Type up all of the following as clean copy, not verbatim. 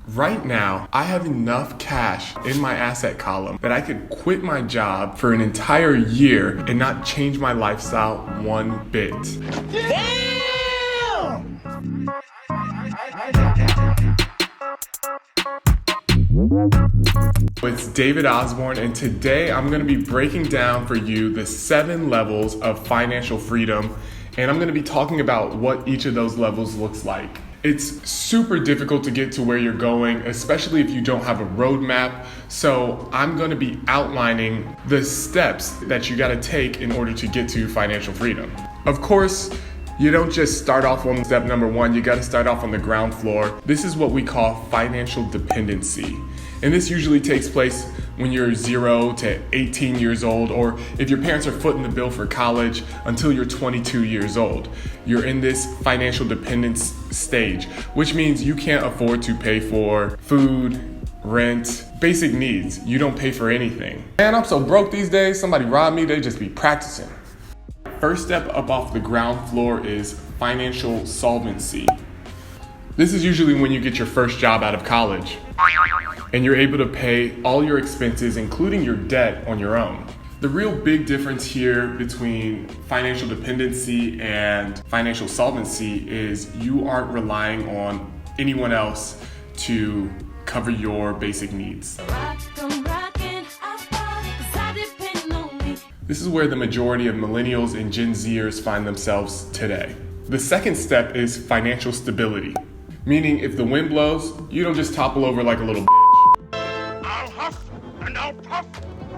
Right now, I have enough cash in my asset column that I could quit my job for an entire year and not change my lifestyle one bit. Damn! It's David Osborne, and today I'm going to be breaking down for you the 7 levels of financial freedom, and I'm going to be talking about what each of those levels looks like. It's super difficult to get to where you're going, especially if you don't have a roadmap. So I'm going to be outlining the steps that you got to take in order to get to financial freedom. Of course, you don't just start off on step number 1, you got to start off on the ground floor. This is what we call financial dependency. And this usually takes place when you're 0 to 18 years old, or if your parents are footing the bill for college until you're 22 years old. You're in this financial dependence stage, which means you can't afford to pay for food, rent, basic needs. You don't pay for anything. Man, I'm so broke these days, somebody robbed me, they just be practicing. First step up off the ground floor is financial solvency. This is usually when you get your first job out of college and you're able to pay all your expenses, including your debt, on your own. The real big difference here between financial dependency and financial solvency is you aren't relying on anyone else to cover your basic needs. This is where the majority of millennials and Gen Zers find themselves today. The second step is financial stability, meaning if the wind blows, you don't just topple over like a little bitch. I'll huff and I'll puff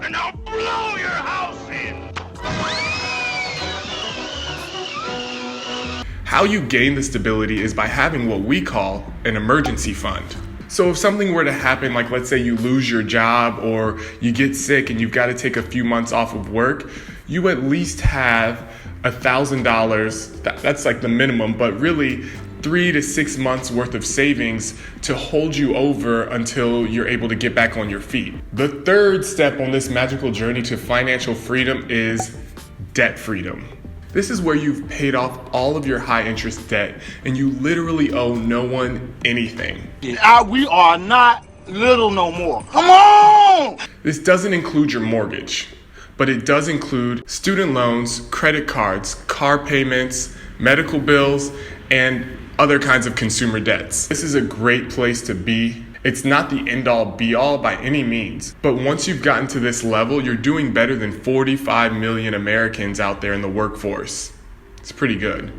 and I'll blow your house in. How you gain the stability is by having what we call an emergency fund. So if something were to happen, like let's say you lose your job or you get sick and you've got to take a few months off of work, you at least have $1,000. That's like the minimum, but really 3 to 6 months worth of savings to hold you over until you're able to get back on your feet. The third step on this magical journey to financial freedom is debt freedom. This is where you've paid off all of your high interest debt and you literally owe no one anything. We are not little no more. Come on! This doesn't include your mortgage, but it does include student loans, credit cards, car payments, medical bills, and other kinds of consumer debts. This is a great place to be. It's not the end-all be-all by any means, but once you've gotten to this level, you're doing better than 45 million Americans out there in the workforce. It's pretty good.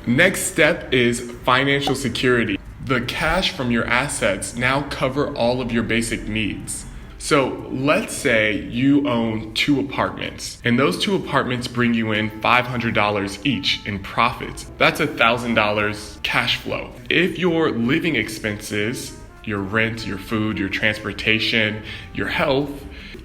Next step is financial security. The cash from your assets now cover all of your basic needs. So let's say you own 2 apartments and those 2 apartments bring you in $500 each in profits. That's $1,000 cash flow. If your living expenses, your rent, your food, your transportation, your health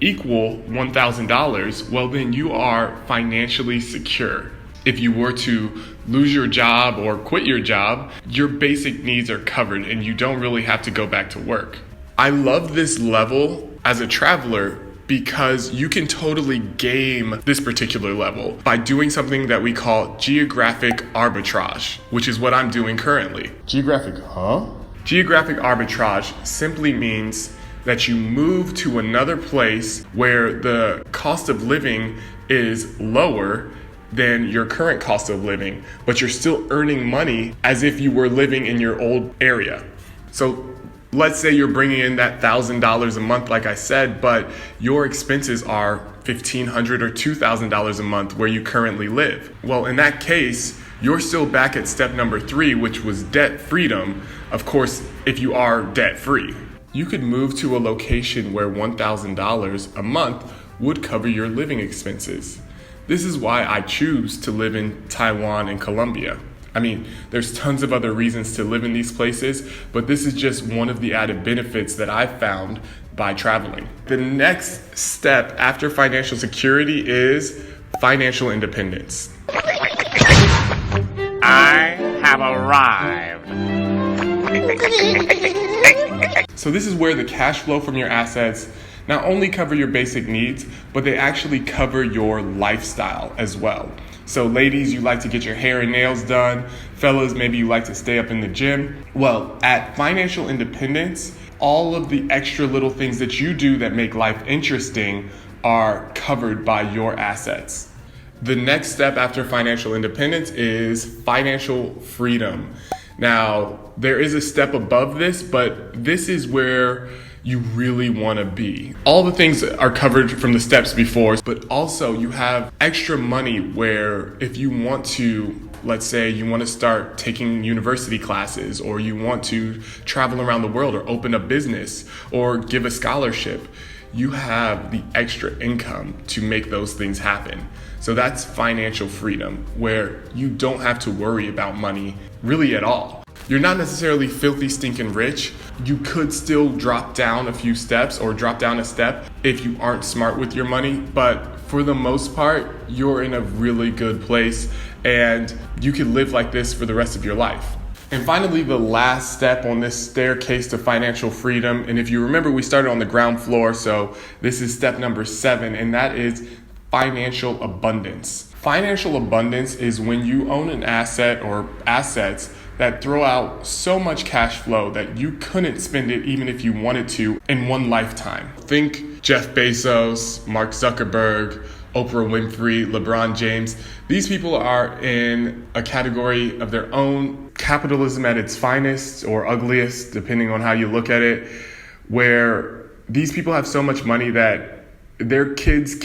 equal $1,000, well then you are financially secure. If you were to lose your job or quit your job, your basic needs are covered and you don't really have to go back to work. I love this level as a traveler because you can totally game this particular level by doing something that we call geographic arbitrage, which is what I'm doing currently. Geographic arbitrage simply means that you move to another place where the cost of living is lower than your current cost of living, but you're still earning money as if you were living in your old area. So let's say you're bringing in that $1,000 a month, like I said, but your expenses are $1,500 or $2,000 a month where you currently live. Well, in that case, you're still back at step number 3, which was debt freedom. Of course, if you are debt free, you could move to a location where $1,000 a month would cover your living expenses. This is why I choose to live in Taiwan and Colombia. I mean, there's tons of other reasons to live in these places, but this is just one of the added benefits that I've found by traveling. The next step after financial security is financial independence. I have arrived. So this is where the cash flow from your assets not only cover your basic needs, but they actually cover your lifestyle as well. So ladies, you like to get your hair and nails done. Fellas, maybe you like to stay up in the gym. Well, at financial independence, all of the extra little things that you do that make life interesting are covered by your assets. The next step after financial independence is financial freedom. Now, there is a step above this, but this is where you really want to be. All the things are covered from the steps before, but also you have extra money where if you want to, let's say you want to start taking university classes, or you want to travel around the world, or open a business, or give a scholarship, you have the extra income to make those things happen. So that's financial freedom, where you don't have to worry about money really at all. You're not necessarily filthy stinking rich. You could still drop down a few steps or drop down a step if you aren't smart with your money, but for the most part, you're in a really good place and you can live like this for the rest of your life. And finally, the last step on this staircase to financial freedom, and if you remember, we started on the ground floor, so this is step number 7, and that is financial abundance. Financial abundance is when you own an asset or assets that throw out so much cash flow that you couldn't spend it even if you wanted to in one lifetime. Think Jeff Bezos, Mark Zuckerberg, Oprah Winfrey, LeBron James. These people are in a category of their own, capitalism at its finest or ugliest, depending on how you look at it, where these people have so much money that their kids'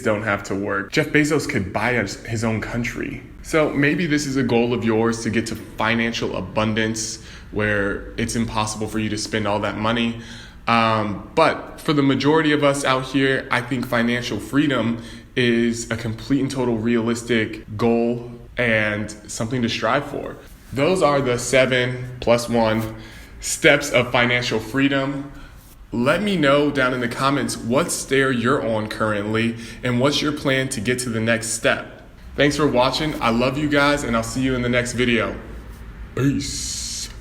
don't have to work. Jeff Bezos could buy his own country. So maybe this is a goal of yours to get to financial abundance where it's impossible for you to spend all that money. But for the majority of us out here, I think financial freedom is a complete and total realistic goal and something to strive for. Those are the 7 + 1 steps of financial freedom. Let me know down in the comments what stair you're on currently and what's your plan to get to the next step. Thanks for watching. I love you guys, and I'll see you in the next video. Peace.